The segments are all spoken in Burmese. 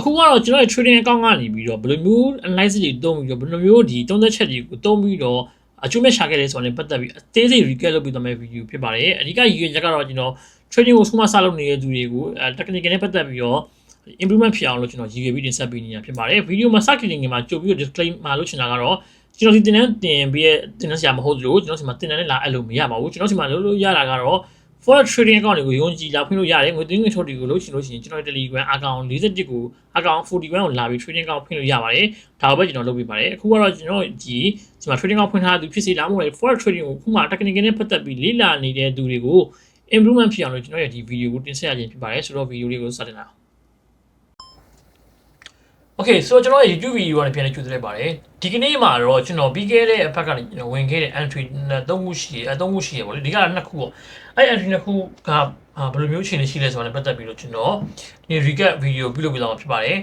အခုကတော့ကျွန်တော်ရဲ့ trading account ကနေပြီးတော့ဘယ်လိုမျိုး analysis တွေတုံးပြီးတော့ဘယ်လိုမျိုးဒီသုံးသက်ချက်တွေကိုတုံးပြီးတော့အကျိုးမဲ့ရှာခဲ့လဲဆိုတော့ပတ်သက်ပြီးအသေးစိတ် recap လုပ်ပြီးတော့မယ့် video ဖြစ်ပါတယ်အဓိကရည်ရွယ်ချက်ကတော့ကျွန်တော် trading ကိုစမှစလုပ်နေတဲ့သူတွေကို technical နဲ့ပတ်သက်ပြီးတော့ improvement ဖြစ်အောင်လို့ကျွန်တော်ရည်ရွယ်ပြီးတင်ဆက်ပေးနေတာဖြစ်ပါတယ် video မှာစတင်နေမှာကြိုပြီးတော့ disclaimer လုပ်ချင်တာကတော့ကျွန်တော်ဒီတင်ပြီးတင်ဆရာမဟုတ်လို့ကျွန်တော်ဒီမှာတင်တဲ့လာအဲ့လိုမရပါဘူးကျွန်တော်ဒီမှာလုပ်ရတာကတော့ for trading account တွေကိုယုံကြည်လာဖွင့်လို့ရတယ်ငွေသွင်းငွေထုတ်တွေကိုလုပ်ချင်လို့ရှိရင်ကျွန်တော် Telegram account 41ကို account 41ကိုလာပြီး trading account ဖွင့်လို့ရပါတယ်ဒါပဲကျွန်တော်လုပ်ပေးပါတယ်အခုကတော့ကျွန်တော်ဒီမှာ trading account ဖွင့်ထားသူဖြစ်စေလားမဟုတ်လေ for trading ကိုခုမှ technical နဲ့ပတ်သက်ပြီးလေ့လာနေတဲ့သူတွေကို improvement ဖြစ်အောင်လို့ကျွန်တော်ရဲ့ဒီ video ကိုတင်ဆက်ရခြင်းဖြစ်ပါတယ်ဆိုတော့ video လေးကိုစတင်လာOkay, so ကျွန်တော်ရဲ့ YouTube video ကနေပြန်ကြည့်လိုက်ပါတယ်ဒီကနေ့မှာတော့ကျွန်တော်ပြီးခဲ့တဲ့အဖက်ကနေကျွန်တော်ဝင်ခဲ့တဲ့ entry 3ခုရှိတယ်3ခုရှိရပါလေဒီက2ခုပေါ့အဲ့ entry 2ခုကဘယ်လိုမျိုးအခြေအနေရှိလဲဆိုတာနဲ့ပတ်သက်ပြီးတော့ကျွန်တော်ဒီ recap video ပြုလုပ်ပြသွားမှာဖြစ်ပါတယ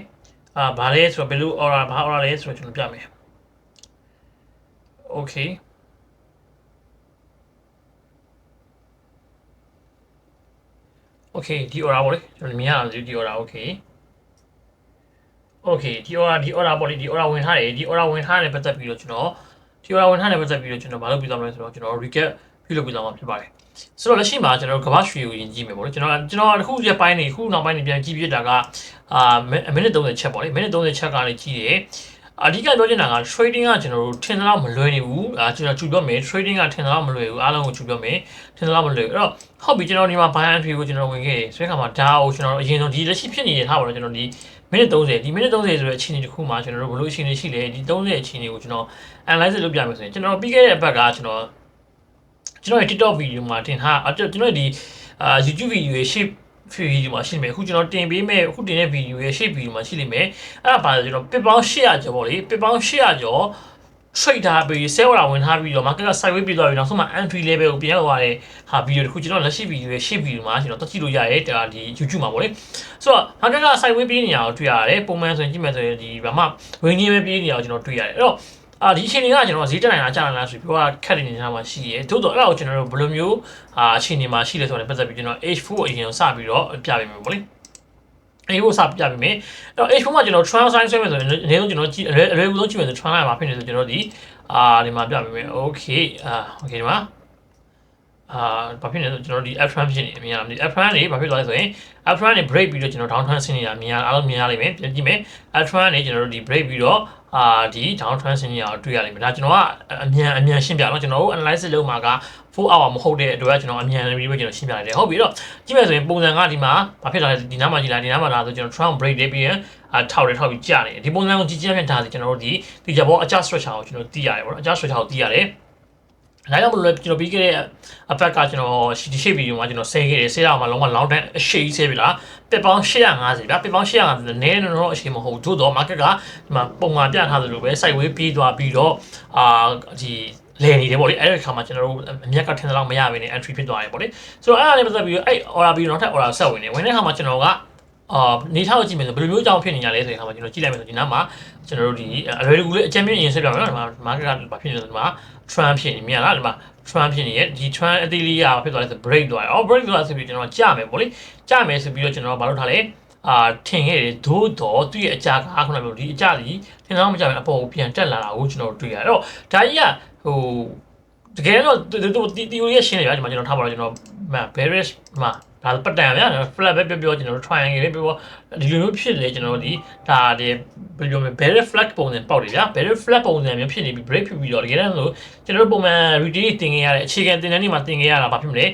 ်ဘာလဲဆိုတော့ဘယ်လို order ဘာ order လဲဆိုတော့ကျွန်တော်ပြမယ် Okay Okay ဒီ order ပေါ့လေကျွန်တော်မြင်ရအောင်ဒီ order okay Okay ဒီ order ပေါ့လေဒီ order ဝင်ထားတယ်ဒီ order ဝင်ထားတယ်ပတ်သက်ပြီးတော့ကျွန်တော်ဒီ order ဝင်ထားတယ်ပတ်သက်ပြီးတော့ကျွန်တော်မလုပ်ပြသွားမလဲဆိုတော့ကျွန်တော် recap ပြုလုပ်ပြသွားမှာဖြစ်ပါတယ်ဆိုတော့လက်ရှိမှာကျွန်တော်ကမ္ဘာရွှေကိုယဉ်ကြည့်မယ်ပေါ့လေကျွန်တော်တစ်ခုရက်ပိုင်းနေခုနောက်ပိုင်းနေပြန်ကြည့်ပြတာကမိနစ်30ချက်ပေါ့လေမိနစ်30ချက်ကနေကြည့်တယ်အဓိကပြောချင်တာက trading ကကျွန်တော်တို့ထင်သလောက်မလွယ်နေဘူးကျွန်တော်ကြည့်ပြောမယ် trading ကထင်သလောက်မလွယ်ဘူးအားလုံးကိုကြည့်ပြောမယ်ထင်သလောက်မလွယ်အဲ့တော့ဟုတ်ပြီကျွန်တော်ဒီမှာ buy entry ကိုကျွန်တော်ဝင်ခဲ့တယ်ဆိုတဲ့အခါမှာဒါကိုကျွန်တော်အရင်ဆုံးဒီလက်ရှိဖြစ်နေတဲ့ထားပါတော့ကျွန်တော်ဒီမိနစ်30ဒီမိနစ်30ဆိုတဲ့အခြေအနေတစ်ခုမှာကျွန်တော်တို့ဘယ်လိုအခြေအနေရှိလဲဒီ30အခြေအနေကိုကျွန်တော် analyze လုပ်ပြမယ်ဆိုရင်ကျွန်တော်ပြီးခဲ့တဲ့အပတ်ကကျွန်တော်ရဲ့ TikTok video မှာတင်ထားကျွန်တော်ရဲ့ဒီYouTube video ရဲ့ shape video မှာရှိနေမယ်အခုကျွန်တော်တင်ပေးမယ်အခုတင်တဲ့ video ရဲ့ shape video မှာရှိနေမယ်အဲ့ဒါပါကျွန်တော်ပစ်ပေါင်း800ကျော်ပေါ့လေပစ်ပေါင်း800ကျော် trade ထားပြီး sell လာဝင်ထားပြီးတော့ market က sideways ပြသွားပြီးနောက်ဆုံးမှာ entry level ကိုပြန်ရောက်သွားတဲ့ဟာ video တခုကျွန်တော်လက်ရှိ video ရဲ့ shape video မှာကျွန်တော်တက်ကြည့်လို့ရတယ်ဒါဒီ YouTube မှာပေါ့လေဆိုတော့ market က sideways ပြေးနေတာကိုတွေ့ရတယ်ပုံမှန်ဆိုရင်ကြည့်မယ်ဆိုရင်ဒီဘာမှဝင်နေပဲပြေးနေတာကိုကျွန်တော်တွေ့ရတယ်အဲ့တော့ဒီအချိန်တွေကကျွန်တော်ဈေးတက်နိုင်လားကျနိုင်လားဆိုပြီးပြောတာခက်နေတဲ့နေရာမှာရှိရဲသို့တော့အဲ့ဒါကိုကျွန်တော်တို့ဘယ်လိုမျိုးအချိန်တွေမှာရှိလဲဆိုတော့ပတ်သက်ပြီးကျွန်တော် H4 အရင်စပြီးတော့ပြပေးမယ်ပေါ့လေH4 စပြပေးမယ်အဲ့တော့ H4 မှာကျွန်တော် trial sign ဆွဲမယ်ဆိုရင်အနည်းဆုံးကျွန်တော်ကြည့်အလွယ်ကူဆုံးကြည့်မယ်ဆို trial မှာဖြစ်နေဆိုကျွန်တော်ဒီဒီမှာပြပေးမယ် okay okay ဒီမှာဘာဖြစ်နေလဲဆိုကျွန်တော်ဒီ F1 ဖြစ်နေအမြင်ရမယ် F1 နေဘာဖြစ်သွားလဲဆိုရင် F1 နေ break ပြီးတော့ကျွန်တော် down trend ဆင်းနေတာမြင်ရအားလုံးမြင်ရလိမ့်မယ်ပြန်ကြည့်မယ် F1 နေကျွန်တော်တို့ဒီ break ပြီးတော့ဒီ down trend ဆင်းနေတာကိုတွေ့ရလိမ့်မယ်ဒါကျွန်တော်ကအမြန်ရှင်းပြတော့ကျွန်တော်တို့ analysis လုပ်မှာက4 hour မဟုတ်တဲ့အတွက်ကျွန်တော်အမြန်ပြီးပဲကျွန်တော်ရှင်းပြလိုက်တယ်ဟုတ်ပြီတော့ကြည့်မယ်ဆိုရင်ပုံစံကဒီမှာဘာဖြစ်လာလဲဒီနားမှာကြည့်လိုက်ဒီနားမှာလာဆိုကျွန်တော် trend break ပြီးရင်ထောက်ပြီးကြာနေတယ်ဒီပုံစံကိုကြည့်ချင်းဖြင့်ဒါဆိုကျွန်တော်တို့ဒီကြဘောအကျ structure ကိုကျွန်တော်သိရတယ်ပေါ့နော်အကျ structure ကိုသိရတယ်ဒါကြောင့်မလို့ကျွန်တော်ပြီးခဲ့တဲ့အဖက်ကကျွန်တော်ဒီ shape video မှာကျွန်တော်ဆဲခဲ့တယ်ဆဲရအောင်လုံးဝ long time အရှိကြီးဆဲပြီလားပစ်ပေါင်း850ဗျာပစ်ပေါင်း850နည်းတော့အရှိမဟုတ်ဘူးသို့တော့ market ကဒီမှာပုံမှန်ပြထားသလိုပဲ sideways ပြေးသွားပြီးတော့ဒီလဲနေတယ်ပေါ့လေအဲ့ဒီအခါမှာကျွန်တော်တို့အမြက်ကထင်သလောက်မရဘဲနဲ့ entry ဖြစ်သွားတယ်ပေါ့လေဆိုတော့အဲ့ဒါနဲ့ပတ်သက်ပြီးအဲ့ order ပြီးတော့နောက်ထပ် order ဆက်ဝင်နေဝင်တဲ့အခါမှာကျွန်တော်ကနေထားကိုကြည့်မယ်ဆိုဘယ်လိုမျိုးအကြောင်းဖြစ်နေကြလဲဆိုတဲ့အခါမှာကျွန်တော်ကြည့်လိုက်မယ်ဆိုဒီနားမှာကျွန်တော်တို့ဒီအလွယ်တကူလေးအကြမ်းမြင့်ရင်ဆက်ပြမယ်နော်ဒီမှာ market ကဘာဖြစ်နေလဲဒီမှာ trend ဖြစ်နေမြင်လားဒီမှာ trend ဖြစ်နေရဲ့ဒီ trend အသေးလေးကဖြစ်သွားလဲဆို break သွားတယ်break သွားဆိုပြီးကျွန်တော်ကြာမယ်ပေါ့လေကြာမယ်ဆိုပြီးတော့ကျွန်တော်ဘာလုပ်ထားလဲထင်ခဲ့တယ်သို့တော့သူ့ရဲ့အကြကခုနကပြောဒီအကြကြီးထင်တော့မကြဘူးအပေါ်ကိုပြန်တက်လာတာကိုကျွန်တော်တွေ့ရတယ်အဲ့တော့ဒါကြီးကဟိုတကယ်တော့တီယိုရဲ့ရှင်းနေဗျာဒီမှာကျွန်တော်ထားပါတော့ကျွန်တော် bearish မှာဒါပတ်တန်ဗျာ flat ပဲပြောကျွန်တော်တို့ triangle ပဲပြောဒီလိုမျိုးဖြစ်တယ်ကျွန်တော်တို့ဒီဒါဒီဘယ်လိုမျိုး bearish flat ပုံစံပေါက်တယ်ဗျာ bearish flat ပုံစံမျိုးဖြစ်နေပြီး break ဖြစ်ပြီးတော့တကယ်တော့ကျွန်တော်တို့ပုံမှန် retake တင်ခဲ့ရတဲ့အခြေခံတင်တဲ့နေ့မှာတင်ခဲ့ရတာဘာဖြစ်မလဲ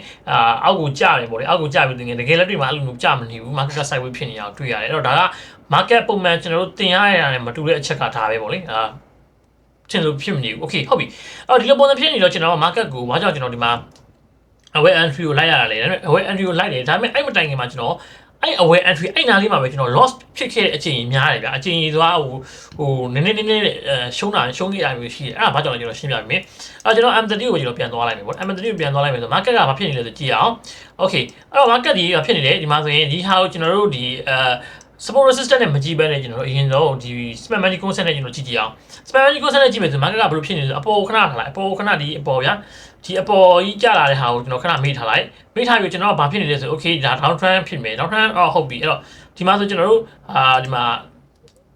အောက်ကိုကျတယ်ပေါ့လေအောက်ကိုကျပြီးတင်ခဲ့တကယ်လက်တွေ့မှာအဲ့လိုမျိုးကျမနေဘူး market က sideways ဖြစ်နေတာကိုတွေ့ရတယ်အဲ့တော့ဒါက market ပုံမှန်ကျွန်တော်တို့တင်ရရတာနဲ့မတူတဲ့အချက်ကဒါပဲပေါ့လေထင်လို့ဖြစ်မနေဘူး okay ဟုတ်ပြီအဲ့ဒီလိုပုံစံဖြစ်နေတော့ကျွန်တော် market ကိုဘာကြောင့်ကျွန်တော်ဒီမှာaware entry ကိုလိုက်ရတာလေဒါပေမဲ့ aware entry ကိုလိုက်တယ်ဒါပေမဲ့အဲ့မတိုင်ခင်မှာကျွန်တော်အဲ့ aware entry အဲ့နားလေးမှာပဲကျွန်တော် loss ဖြစ်ခဲ့တဲ့အချိန်ကြီးများတယ်ဗျာအချိန်ကြီးသွားဟိုနည်းနည်းရှုံးခဲ့တာမျိုးရှိတယ်အဲ့ဒါဘာကြောင့်လဲကျွန်တော်ရှင်းပြပေးမယ်အဲ့ကျွန်တော် M30 ကိုကျွန်တော်ပြန်သွားလိုက်မယ်ပေါ့ M30 ကိုပြန်သွားလိုက်မယ်ဆို market ကဘာဖြစ်နေလဲဆိုကြည့်အောင် okay အဲ့တော့ market ကြီးဖြစ်နေတယ်ဒီမှာဆိုရင်ဒီဟာကိုကျွန်တော်တို့ဒီsupport resistance နဲ့မကြည့်ဘဲနဲ့ကျွန်တော်တို့အရင်ဆုံးဒီ spam money concept နဲ့ကျွန်တော်ကြည့်အောင် spam money concept နဲ့ကြည့်မယ်ဆို market ကဘယ်လိုဖြစ်နေလဲအပေါ်ခဏထားလိုက်အပေါ်ခဏဒီအပေါ်ဗျာဒီအပေါ်ကြီးကျလာတဲ့ဟာကိုကျွန်တော်ခဏမေ့ထားလိုက်မေ့ထားပြီးကျွန်တော်ကဘာဖြစ်နေလဲဆို okay ဒါ down trend ဖြစ်မယ် down trend ဟုတ်ပြီအဲ့တော့ဒီမှာဆိုကျွန်တော်တို့ဒီမှာ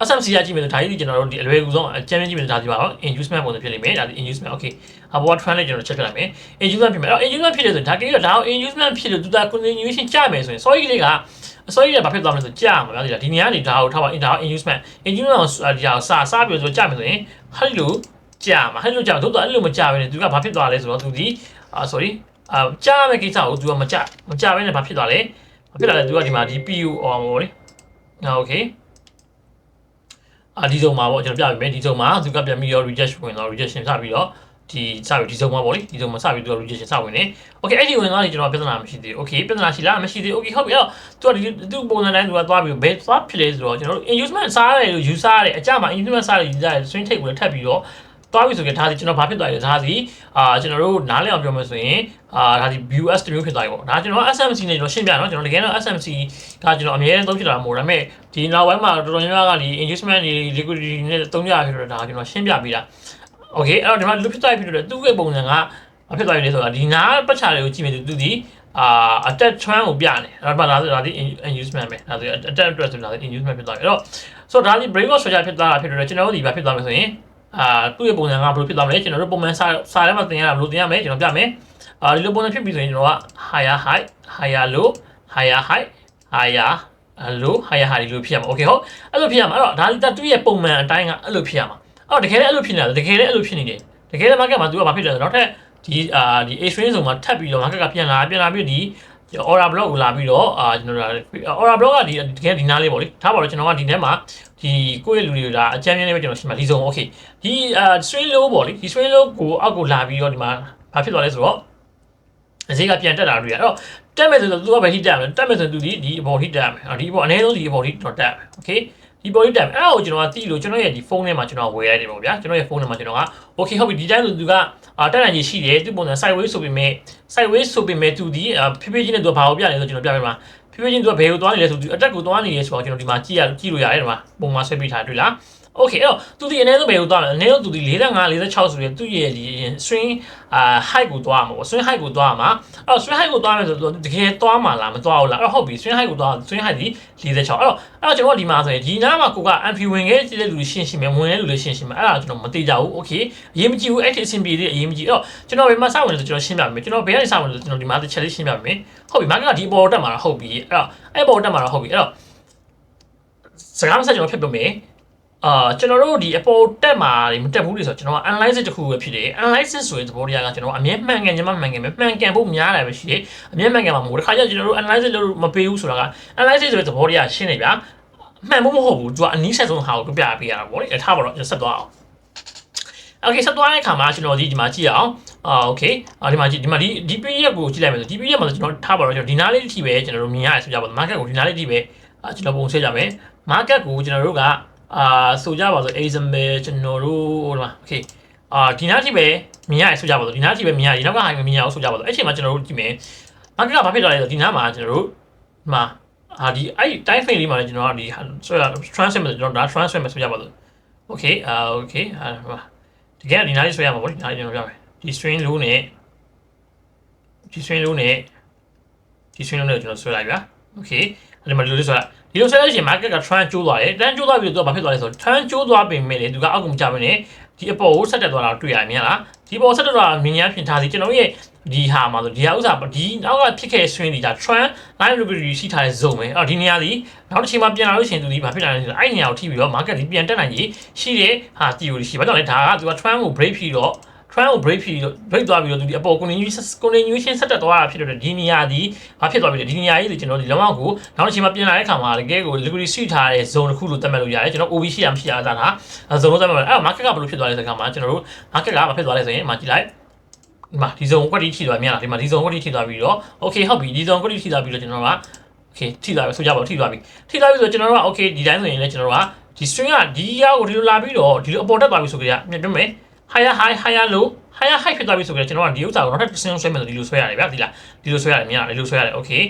SMC ရကြည့်မယ်ဆိုဒါကြီးကျွန်တော်တို့ဒီအလွယ်ကူဆုံးအကျဉ်းကြည့်မယ်ဒါဒီပါတော့ inducement ပုံစံဖြစ်လိမ့်မယ်ဒါဒီ inducement okay အပေါ် trend လေးကျွန်တော် check ပြလိုက်မယ် inducement ဖြစ်မယ်အဲ့တော့ inducement ဖြစ်တယ်ဆိုဒါကိတော့ဒါ inducement ဖြစ်လို့သူက continuation ကြမယ်ဆိုရင် sorry လေးကအစိုးရဘာဖြစ်သွားမလဲဆိုကြာမှာဗျာဒီလားဒီနေရာကနေဒါကိုထားပါဒါ inducement ကိုဒီဟာစားပြီးဆိုကြာမယ်ဆိုရင်ဟဲ့လို့ကြာမှာဟဲ့လို့ကြာတို့တော့အဲ့လိုမကြာဘဲနဲ့သူကဘာဖြစ်သွားလဲဆိုတော့သူဒီsorry ကြာမယ်ကိစ္စကိုသူကမကြာဘဲနဲ့ဘာဖြစ်သွားလဲဘာဖြစ်လာလဲသူကဒီမှာဒီ PU ဟောလေokay ဒီဆုံးမှာပေါ့ကျွန်တော်ပြပေးမယ်ဒီဆုံးမှာသူကပြန်ပြီးတော့ rejection ဝင်တော့ rejection စပြီးတော့ဒီစပြီးဒီဆုံးမှာပေါ့လေဒီဆုံးမှာစပြီးတော့ rejection စဝင်နေ okay အဲ့ဒီဝင်သွားရင်ကျွန်တော်ပြဿနာမရှိသေးဘူး okay ပြဿနာရှိလားမရှိသေး okay ဟုတ်ပြီအဲ့တော့သူကပုံစံတိုင်းသူကသွားပြီးဘယ်သွားဖြစ်လဲဆိုတော့ကျွန်တော်တို့ inducement စားရတယ်လို့ user ရတယ်အကြမှာ inducement စားရတယ် user ရတယ် swing take ကိုလည်းထပ်ပြီးတော့သွားပြီဆိုရင်ဒါစီကျွန်တော်ဘာဖြစ်သွားလဲဒါစီကျွန်တော်တို့နားလည်အောင်ပြောမယ်ဆိုရင်ဒါဒီ BUS တမျိုးဖြစ်သွားပြီပေါ့ဒါကျွန်တော် SMC နဲ့ကျွန်တော်ရှင်းပြတော့ကျွန်တော်တကယ်တော့ SMC ကကျွန်တော်အများဆုံးသုံးဖြစ်တာမဟုတ်ဒါပေမဲ့ဒီနောက်ပိုင်းမှာတော်တော်များများကဒီ engagement တွေ liquidity နဲ့သုံးရဖြစ်တော့ဒါကျွန်တော်ရှင်းပြပေးတာ okay အဲ့တော့ဒီမှာလူဖြစ်သွားပြီဖြစ်တော့သူ့ရဲ့ပုံစံကဘာဖြစ်သွားပြီလဲဆိုတာဒီနားပတ်ချာတွေကိုကြည့်မယ်သူဒီattack trend ကိုပြနေအဲ့တော့ဒါဒီ engagement ပဲဒါဆို attack အတွက်ဆိုတာဒီ engagement ဖြစ်သွားပြီအဲ့တော့ဆိုတော့ဒါဒီ breakout structure ဖြစ်သွားတာဖြစ်တော့ကျွန်တော်တို့ဒီဘာဖြစ်သွားမလဲဆိုရင်သူ့ရဲ့ပုံစံကဘယ်လိုဖြစ်သွားမလဲကျွန်တော်တို့ပုံမှန်စာထဲမှာသင်ရတာဘယ်လိုသင်ရမလဲကျွန်တော်ပြမယ်ဒီလိုပုံစံဖြစ်ပြီဆိုရင်ကျွန်တော်က higher high higher low higher high higher low higher high ဒီလိုဖြစ်ရမှာ okay ဟုတ်အဲ့လိုဖြစ်ရမှာအဲ့တော့ဒါဒီသူ့ရဲ့ပုံမှန်အတိုင်းကအဲ့လိုဖြစ်ရမှာအဲ့တော့တကယ်လည်းအဲ့လိုဖြစ်နေတယ်တကယ်လည်းအဲ့လိုဖြစ်နေတယ်တကယ်လည်း market မှာသူကဘာဖြစ်လဲဆိုတော့နောက်ထပ်ဒီ A string ဆိုမှာထပ်ပြီးတော့ market ကပြန်လာပြီးဒီ order block ကိုလာပြီးတော့ကျွန်တော်တို့ order block ကဒီတကယ်ဒီနားလေးပေါ့လေထားပါတော့ကျွန်တော်ကဒီထဲမှာဒီကိုယ့်ရဲ့လူတွေကဒါအကြမ်းမြင်လေးပဲကျွန်တော်ရှင်းပါဒီဆုံး okay ဒီ string low ပေါ့လေဒီ string low ကိုအောက်ကိုလာပြီးတော့ဒီမှာဘာဖြစ်သွားလဲဆိုတော့အစိကပြန်တက်တာတွေ့ရအဲ့တော့တက်မယ်ဆိုတော့သူကပဲ hit တက်မယ်တက်မယ်ဆိုသူဒီအပေါ် hit တက်မယ်ဒီအပေါ်အနည်းဆုံးဒီအပေါ် hit တော့တက်မယ် okay ဒီ body type အဲ့ဒါကိုကျွန်တော်ကသိလို့ကျွန်တော်ရဲ့ဒီဖုန်းထဲမှာကျွန်တော်ဝယ်ရတယ်ပေါ့ဗျာကျွန်တော်ရဲ့ဖုန်းထဲမှာကျွန်တော်က okay ဟုတ်ပြီဒီတိုင်းဆိုသူကတက်နိုင်ကြီးရှိတယ်သူပုံစံ sideways ဆိုပေမဲ့ sideways ဆိုပေမဲ့သူဒီဖြည်းဖြည်းချင်းနဲ့သူကဘာကိုပြလဲဆိုကျွန်တော်ပြပေးမှာဖြည်းဖြည်းချင်းသူကဘယ်ကိုသွားနေလဲဆိုသူ attack ကိုသွားနေရဲဆိုတော့ကျွန်တော်ဒီမှာကြည့်လို့ရတယ်ဒီမှာပုံမှာဆွဲပေးထားတွေ့လား okay အဲ့တော့သူဒီအနည်းဆုံးဘယ်ကိုသွားလဲအနည်းဆုံးသူဒီ45 46ဆိုရင်သူ့ရဲ့ဒီ string height ကိုသွားမှာပေါ့ string height ကိုသွားမှာအဲ့တော့ string height ကိုသွားမယ်ဆိုတော့တကယ်သွားမှာလားမသွားဘူးလားအဲ့တော့ဟုတ်ပြီ string height ကိုသွား string height ဒီ46အဲ့တော့ကျွန်တော်ဒီမှာဆိုရင်ဒီနားမှာကိုက entry ဝင်ခဲ့တဲ့လူရှင်းရှင်းမယ်ဝင်တဲ့လူလည်းရှင်းရှင်းမယ်အဲ့ဒါကျွန်တော်မသိကြဘူး okay အရေးမကြီးဘူး active အဆင်ပြေသေးအရေးမကြီးအဲ့တော့ကျွန်တော်ဘယ်မှာစဝင်လဲဆိုကျွန်တော်ရှင်းပြမယ်ကျွန်တော်ဘယ်ကနေစဝင်လဲဆိုကျွန်တော်ဒီမှာတစ်ချက်လေးရှင်းပြမယ်ဟုတ်ပြီ market ကဒီပေါ်တက်မှာတော့ဟုတ်ပြီအဲ့ပေါ်တက်မှာတော့ဟုတ်ပြီအဲ့တော့စကားမဆက်ကျွန်တော်ဖြစ်ပြမယ်ကျွန်တော်တို့ဒီအပေါ်တက်မှာမတက်ဘူးလေဆိုတော့ကျွန်တော်က analysis တစ်ခုပဲဖြစ်တယ် analysis ဆိုရင်သဘောတရားကကျွန်တော်အမြဲမှန်ကန်ခြင်းမှမှန်ကန်ပဲမှန်ကန်ဖို့များတယ်ပဲရှိတယ်အမြဲမှန်ကန်မှာမဟုတ်တခါကျကျွန်တော်တို့ analysis လို့မပေးဘူးဆိုတာက analysis ဆိုတဲ့သဘောတရားရှင်းနေဗျာမှန်ဖို့မဟုတ်ဘူးသူကအနည်းဆက်ဆုံးဟာကိုပြပေးရတာပေါ့လေထားပါတော့ဆက်သွားအောင် okay ဆက်သွားတဲ့အခါမှာကျွန်တော်ဒီမှာကြည့်အောင်okay ဒီမှာဒီ PDF ကိုကြည့်လိုက်မယ်ဆိုဒီ PDF မှာကျွန်တော်ထားပါတော့ကျွန်တော်ဒီနားလေးတစ်ထိပဲကျွန်တော်တို့မြင်ရတယ်ဆိုကြပါတော့ market ကိုဒီနားလေးတစ်ထိပဲကျွန်တော်ပုံဆွဲကြမယ် market ကိုကျွန်တော်တို့ကဆိုကြပါစို့ example ကျွန်တော်တို့ဟိုမှာ okay ဒီနားထိပဲမြင်ရဆိုကြပါစို့ဒီနားထိပဲမြင်ရဒီနောက်ကဟာမြင်ရအောင်ဆိုကြပါစို့အဲ့ချိန်မှာကျွန်တော်တို့ကြည့်မယ် market ကဘာဖြစ်သွားလဲဆိုဒီနားမှာကျွန်တော်တို့ဒီမှာဒီအဲ့ time frame လေးမှာကျွန်တော်ကဒီဆိုရ transfer မှာကျွန်တော်ဒါ transfer မှာဆိုကြပါစို့ okay okay တကယ်ဒီနားလေးဆွဲရမှာပေါ့ဒီနားလေးကျွန်တော်ပြမယ်ဒီ string low နဲ့ဒီ string low နဲ့ဒီ string low နဲ့ကျွန်တော်ဆွဲလိုက်ဗျာ okay အဲ့ဒီမှာဒီလိုလေးဆွဲလိုက်ဒီလိုဆွဲလို့ရှိရင် market က trend ကျိုးသွားတယ်trend ကျိုးသွားပြီးတော့ဘာဖြစ်သွားလဲဆိုတော့ trend ကျိုးသွားပြင်မဲ့လေသူကအောက်ကိုမကျဘဲနဲ့ဒီအပေါ်ကိုဆက်တက်သွားတာတွေ့ရမြင်လားဒီပေါ်ဆက်တက်သွားတာမြင်ရပြင်ထားစီကျွန်တော်ရဲ့ဒီဟာမှာဆိုဒီဟာဥစ္စာဒီနောက်ကဖြစ်ခဲ့ swing ဒီဒါ trend line liquidity ရှိထားတဲ့ zone ပဲအဲ့တော့ဒီနေရာဒီနောက်တစ်ချိန်မှာပြန်လာလို့ရှိရင်သူဒီဘာဖြစ်လာလဲဆိုတော့အဲ့နေရာကိုထိပြီးတော့ market ဒီပြန်တက်နိုင်ကြီးရှိတဲ့ဟာ theory ရှိဘာကြောင့်လဲဒါကသူက trend ကို break ပြီးတော့ trend ကို break သွားပြီးတော့သူဒီအပေါ် continuation ဆက်တက်သွားတာဖြစ်တော့ဒီနေရာဒီဘာဖြစ်သွားပြီလဲဒီနေရာကြီးဆိုကျွန်တော်ဒီလုံးဝကိုနောက်တစ်ချိန်မှာပြန်လာတဲ့ခါမှာတကယ်ကို liquidity ရှိထားတဲ့ zone တစ်ခုလို့သတ်မှတ်လို့ရတယ်ကျွန်တော် OB ရှိရမရှိရတာ zone လို့သတ်မှတ်မယ်အဲ့တော့ market ကဘယ်လိုဖြစ်သွားလဲဆိုတဲ့ခါမှာကျွန်တော်တို့ market ကဘာဖြစ်သွားလဲဆိုရင်မှာကြည့်လိုက်ဒီမှာဒီ zone ကွက်တီထိသွားမြင်လားဒီမှာဒီ zone ကွက်တီထိသွားပြီးတော့ okay ဟုတ်ပြီဒီ zone ကွက်တီထိသွားပြီးတော့ကျွန်တော်က okay ထိသွားပြီဆိုကြပါဦးထိသွားပြီဆိုတော့ကျွန်တော်တို့က okay ဒီတိုင်းဆိုရင်လည်းကျွန်တော်တို့ကဒီ string ကဒီရောက်ကိုဒီလိုလာပြီးတော့ဒီလိုအပေါ်တက်သွားပြီဆိုကြရမြင်တွေ့မယ် higher high higher low higher high ဖြစ်သွားပြီဆိုကြကျွန်တော်ကဒီဥစ္စာကိုနောက်ထပ် string ဆွဲမယ်ဆိုဒီလိုဆွဲရတယ်ဗျာဒီလားဒီလိုဆွဲရတယ်မြင်လားဒီလိုဆွဲရတယ် okay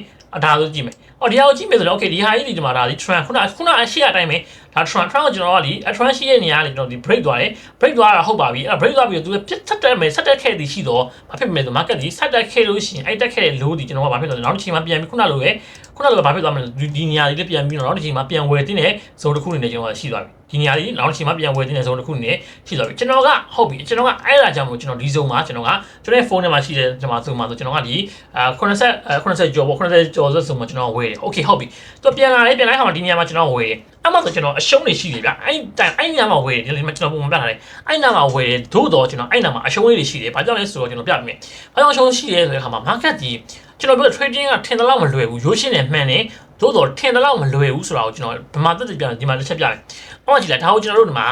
ဒါဆိုကြည့်မယ် အော်ဒီဟာကိုကြည့်မယ်ဆိုတော့ okay ဒီဟာကြီးဒီမှာဒါဒီ trend ခုနအရှိအတိုင်းပဲဒါ trend ကိုကျွန်တော်ကဒီ trend ရှိရဲ့နေရာလေကျွန်တော်ဒီ break သွားတယ် break သွားတာဟုတ်ပါပြီအဲ့ break သွားပြီးတော့သူပြတ်တက်မယ်ဆက်တက်ခဲ့သည်ရှိတော့ဘာဖြစ်မလဲဆို market ဒီဆက်တက်ခဲ့လို့ရှိရင်အဲ့တက်ခဲ့တဲ့ low ဒီကျွန်တော်ကဘာဖြစ်လဲဆိုနောက်တစ်ချိန်မှာပြန်ပြီးခုနလိုပဲဘာဖြစ်သွားမလဲဒီနေရာလေးပြန်ပြီးတော့နောက်တစ်ချိန်မှာပြန်ဝယ်တင်းတဲ့ zone တစ်ခုနေကျွန်တော်ကရှိသွားပြီဒီနေရာလေးနောက်တစ်ချိန်မှာပြန်ဝယ်တင်းတဲ့ zone တစ်ခုနေရှိသွားပြီကျွန်တော်ကဟုတ်ပြီကျွန်တော်ကအဲ့ဒါကြောင့်မို့ကျွန်တော်ဒီ zone မှာကျွန်တော်ရဲ့ phone ထဲမှာရှိတဲ့ကျွန်တော် zone မှာဆိုကျွန်တော်ကဒီ80ကျော်ပေါ့80ကျော်ဆို zone မှာကျွန်တော်ဝယ်တယ် okay ဟုတ်ပြီသူပြန်လာတယ်ပြန်လိုက်အောင်ဒီနေရာမှာကျွန်တော်ဝယ်တယ်အဲ့မှာဆိုကျွန်တော်အရှုံးတွေရှိတယ်ဗျအဲ့နေရာမှာဝယ်တယ်ဒီမှာကျွန်တော်ပုံမှန်ပြထားတယ်အဲ့နာမှာဝယ်တယ်သို့တော့ကျွန်တော်အဲ့နာမှာအရှုံးလေးတွေရှိတယ်ဘာကြောင့်လဲဆိုတော့ကျွန်တော်ပြပြမယ်ဘာကြောင့်အရှုံးရှိလဲဆိုတဲ့အခါမှာ market ဒီကျွန်တော်ပြော trading ကထင်တယ်လို့မလွယ်ဘူးရိုးရှင်းတယ်မှန်တယ်သို့တော့ထင်တယ်လို့မလွယ်ဘူးဆိုတာကိုကျွန်တော်ဗမာသက်သက်ပြန်ဒီမှာတစ်ချက်ပြမယ်။အော်ကြည့်လိုက်ဒါကိုကျွန်တော်တို့ဒီမှာ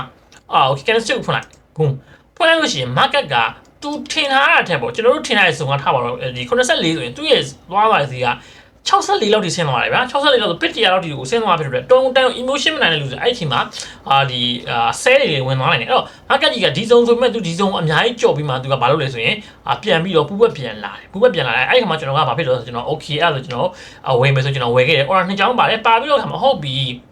okay candlestick ဖွင့်လိုက် boom ဖွင့်လိုက်လို့ရှိရင် market ကသူထင်ထားတာတဲ့ပေါ့ကျွန်တော်တို့ထင်ထားတဲ့စုံကထားပါတော့ဒီ84ဆိုရင်သူ့ရဲ့သွားပါစီက64လောက်ထိဆင်းသွားတယ်ဗျာ64လောက်ဆိုပစ်တရလောက်ထိကိုဆင်းသွားဖြစ်တဲ့တုံတန် emotion မနိုင်တဲ့လူဆိုအဲ့ဒီမှာဒီဆဲတွေဝင်သွားနိုင်တယ်အဲ့တော့ market ကြီးကဒီစုံဆိုပေမဲ့သူဒီစုံအများကြီးကြော်ပြီးမှသူကဘာလုပ်လဲဆိုရင်ပြန်ပြီးတော့ပူပွက်ပြန်လာတယ်အဲ့ဒီခါမှာကျွန်တော်ကဘာဖြစ်လို့ဆိုကျွန်တော် okay အဲ့ဒါဆိုကျွန်တော်ဝယ်မယ်ဆိုကျွန်တော်ဝယ်ခဲ့တယ် order နှစ်ချောင်းပါတယ်ပါပြီးတော့ခါမှာဟုတ်ပြီ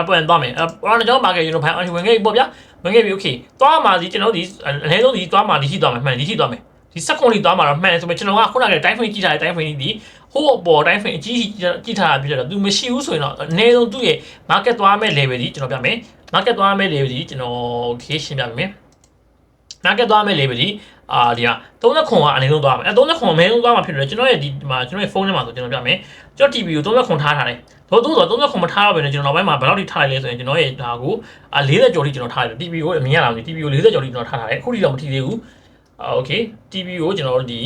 ပြန်သွားမယ် order နှစ်ချောင်းပါခဲ့ကျွန်တော်ဖိုင်ဝင်ခဲ့ပြီပေါ့ဗျာဝင်ခဲ့ပြီ okay သွားမှာဒီကျွန်တော်ဒီအနည်းဆုံးဒီသွားမှာဒီရှိသွားမယ်မှန်ဒီရှိသွားမယ်ဒီစက်ကွန်လေးသွားမှာတော့မှန်တယ်ဆိုပေမဲ့ကျွန်တော်ကခုနကတိုင်းဖိန်ကြည့်ထားတဲ့တိုင်းဖိန်ဒီဟိုအပေါ်တိုင်းဖိန်အကြီးကြည့်ထားတာပြည့်တော့သူမရှိဘူးဆိုရင်တော့အနည်းဆုံးသူ့ရဲ့ market သွားမဲ့ level ကြီးကျွန်တော်ပြမယ် market သွားမဲ့ level ကြီးကျွန်တော် okay ရှင်းပြမယ် market သွားမဲ့ level ကြီးဒီက30ခွန်ကအနည်းဆုံးသွားမယ်30ခွန်အနည်းဆုံးသွားမှာဖြစ်တယ်ကျွန်တော်ရဲ့ဒီမှာကျွန်တော်ရဲ့ဖုန်းထဲမှာဆိုကျွန်တော်ပြမယ်ကျွန်တော် TV ကို30ခွန်ထားထားတယ်တော့30ခွန်မထားတော့ဘယ်နဲ့ကျွန်တော်နောက်ပိုင်းမှာဘယ်လောက်ထိထားလိုက်လဲဆိုရင်ကျွန်တော်ရဲ့ဒါကို40ကျော်ထိကျွန်တော်ထားတယ် TV ကိုအမြင်ရလာပြီ TV ကို40ကျော်ထိကျွန်တော်ထားထားတယ်အခုထိတော့မထိသေးဘူးokay TV ကိုကျွန်တော်တို့ဒီ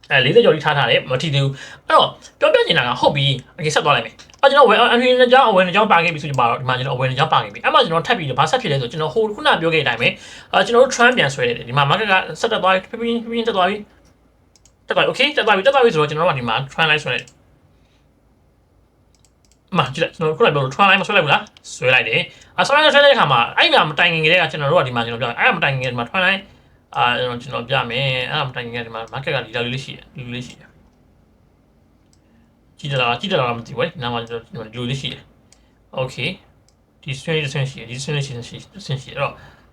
40ကျော်ထိထားထားတယ်မထိသေးဘူးအဲ့တော့ပြောပြနေတာကဟုတ်ပြီအကေဆက်သွားလိုက်မယ်ကျွန်တော်အပြင်ကြောင်းအဝင်ကြောင်းပါခဲ့ပြီဆိုကြပါတော့ဒီမှာကျွန်တော်အဝင်ကြောင်းပါခဲ့ပြီအဲ့မှာကျွန်တော်ထပ်ပြီးတော့ဘာဆက်ဖြစ်လဲဆိုကျွန်တော်ဟိုခုနပြောခဲ့တဲ့အတိုင်းပဲကျွန်တော်တို့ trend ပြန်ဆွဲတယ်ဒီမှာ market ကဆက်တက်သွားပြီပြင်းတက်သွားပြီokay တက်သွားပြီဆိုတော့ကျွန်တော်တို့ကဒီမှာ trend line ဆွဲတယ်မှာကြည့်လိုက်ကျွန်တော်ခုနပြောလို့ trend line မဆွဲလိုက်ဘူးလားဆွဲလိုက်တယ်ဆွဲလိုက်တဲ့အခါမှာအဲ့မှာမတိုင်ခင်ကလေးကကျွန်တော်တို့ကဒီမှာကျွန်တော်ပြောအဲ့မတိုင်ခင်ကဒီမှာ trend line ကျွန်တော်ပြမယ်အဲ့မတိုင်ခင်ကဒီမှာ market ကဒီလောက်လေးရှိတယ်ကြည့်တယ်လားမသိဘူး။နားမှာကျွန်တော်ဒီလိုလေးရှိတယ်။ Okay ဒီ swing ရှိတယ်ဒီ swing ရှိအဲ့တော့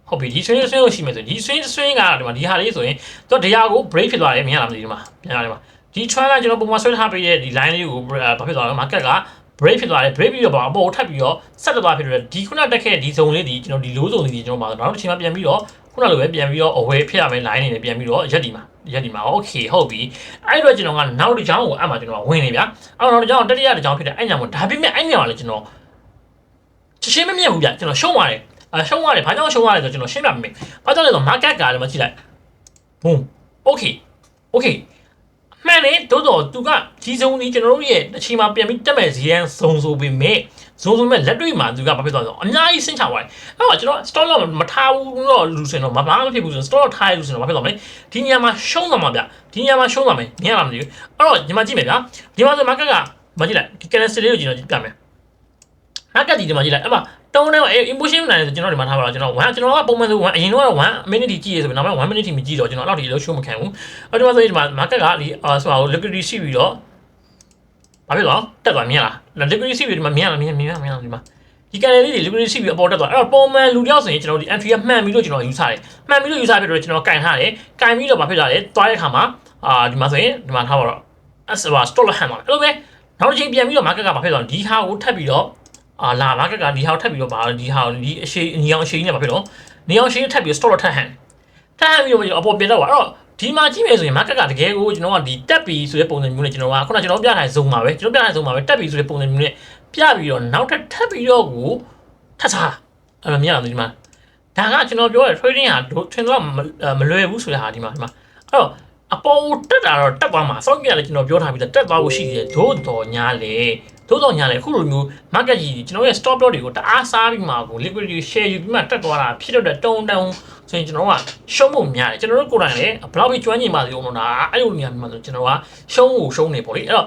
ဟုတ်ပြီဒီ swing ကိုရှိမယ်ဆိုဒီ swing ကဒီမှာဒီဟာလေးဆိုရင်သူကတရားကို break ဖြစ်သွားတယ်မြင်ရလားမသိဘူးဒီမှာပြန်ရတယ်မှာဒီ trend ကကျွန်တော်ပုံမှန်ဆွဲထားပေးတဲ့ဒီ line လေးကိုဘာဖြစ်သွားလဲ market က break ဖြစ်သွားတယ် break ပြီးတော့အပေါ်ထပ်ပြီးတော့ဆက်တက်သွားဖြစ်တယ်ဒီခုနတက်ခဲ့ဒီ zone လေးဒီကျွန်တော်ဒီ low zone လေးကျွန်တော်မှာနောက်တစ်ချိန်မှာပြန်ပြီးတော့ခုနလိုပဲပြန်ပြီးတော့ away ဖြစ်ရမယ် line နေနဲ့ပြန်ပြီးတော့ရက်ဒီမှာ okay ဟုတ်ပြီအဲ့တော့ကျွန်တော်ကနောက်တစ်ချောင်းကိုအဲ့မှာကျွန်တော်ဝင်နေဗျာအဲ့တော့နောက်တစ်ချောင်းတတိယတစ်ချောင်းဖြစ်တယ်အဲ့ညမှာဒါပေမဲ့အဲ့ညမှာလည်းကျွန်တော်ရှင်းမမြင်ဘူးဗျကျွန်တော်ရှုံးသွားတယ်ရှုံးသွားတယ်ဘာကြောင့်ရှုံးသွားလဲဆိုတော့ကျွန်တော်ရှင်းပြမယ်ဘာကြောင့်လဲဆိုတော့ market ကလည်းမကြည့်လိုက် boom okay မှန်တယ်တိုးတော့သူကဒီစုံကြီးကျွန်တော်တို့ရဲ့အချိန်မှာပြန်ပြီးတက်မဲ့ဇီရန်စုံဆိုပေမဲ့လက်တွေ့မှာသူကဘာဖြစ်သွားလဲဆိုတော့အများကြီးဆင်းချသွားတယ်အဲ့တော့ကျွန်တော် stop loss မထားဘူးတော့လူစင်တော့ဘာမှမဖြစ်ဘူးဆိုတော့ stop loss ထားရလူစင်တော့ဘာဖြစ်သွားမလဲဒီညမှာရှုံးသွားမှာဗျဒီညမှာရှုံးသွားမယ်မြင်ရလားမသိဘူးအဲ့တော့ဒီမှာကြည့်မယ်ဗျာဒီမှာဆို market ကမကြည့်လိုက်ဒီ candlestick လေးကိုကျွန်တော်ပြမယ် market ဒီမှာကြည့်လိုက်အဲ့မှာတုံးတဲ့ emotion နိုင်တယ်ဆိုကျွန်တော်ဒီမှာထားပါတော့ကျွန်တော်ကပုံမှန်ဆို1အရင်တော့1 minute ကြည့်ရဆိုပြီးနောက်ပိုင်း1 minute မကြည့်တော့ကျွန်တော်အဲ့လောက်ထိလို့ show မခံဘူးအဲ့ဒီမှာဆိုဒီမှာ market ကဒီဆိုတာကို liquidity ရှိပြီးတော့ဘာဖြစ်သွားတက်သွားမြင်လား liquidity ရှိပြီးဒီမှာမြင်လားဒီမှာဒီ candle လေးတွေ liquidity ရှိပြီးအပေါ်တက်သွားအဲ့တော့ပုံမှန်လူတယောက်ဆိုရင်ကျွန်တော်ဒီ entry ကမှန်ပြီးတော့ကျွန်တော်ယူဆတယ်မှန်ပြီးတော့ယူဆပြီးတော့ကျွန်တော်ကင်ထားတယ်ကင်ပြီးတော့ဘာဖြစ်လာလဲသွားတဲ့အခါမှာဒီမှာဆိုရင်ဒီမှာထားပါတော့ stop loss hand ပါအဲ့လိုပဲနောက်တစ်ချိန်ပြန်ပြီးတော့ market ကဘာဖြစ်သွားဒီဟာကိုထပ်ပြီးတော့လာ market ကဒီဟာကိုထပ်ပြီးတော့ဒီဟာဒီအရှိညီအောင်အရှိနဲ့ဘာဖြစ်တော့ညီအောင်အရှိထပ်ပြီး stop loss ထပ်ဟန်ပြီးတော့အပေါ်ပြန်တော့အဲ့တော့ဒီမှာကြည့်မယ်ဆိုရင် market ကတကယ်ကိုကျွန်တော်ကဒီတက်ပြီးဆိုတဲ့ပုံစံမျိုးနဲ့ကျွန်တော်ကခုနကျွန်တော်ပြထားတဲ့ zone မှာပဲတက်ပြီးဆိုတဲ့ပုံစံမျိုးနဲ့ပြပြီးတော့နောက်ထပ်ပြီးတော့ကိုထပ်စားအဲ့လိုမြင်ရလားဒီမှာဒါကကျွန်တော်ပြောတဲ့ trading ဟာထင်တော့မလွယ်ဘူးဆိုတဲ့ဟာဒီမှာအဲ့တော့အပေါ်တက်တာတော့တက်သွားမှာစောင့်ကြည့်ရလဲကျွန်တော်ပြောထားပြီးတက်သွားဖို့ရှိတယ်သို့တော်ညာလေအခုလိုမျိုး market ကြီးကျွန်တော်ရဲ့ stop loss တွေကိုတအားစားပြီးမှကို liquidity share ယူပြီးမှတက်သွားတာဖြစ်တော့တုံဆိုရင်ကျွန်တော်ကရှုံးဖို့များတယ်ကျွန်တော်တို့ကိုယ်တိုင်လည်းဘယ်လောက်ပဲကျွမ်းကျင်ပါစေဦးမလားအဲ့လိုနေရာမှာဆိုကျွန်တော်ကရှုံးနေပေါ့လေအဲ့တော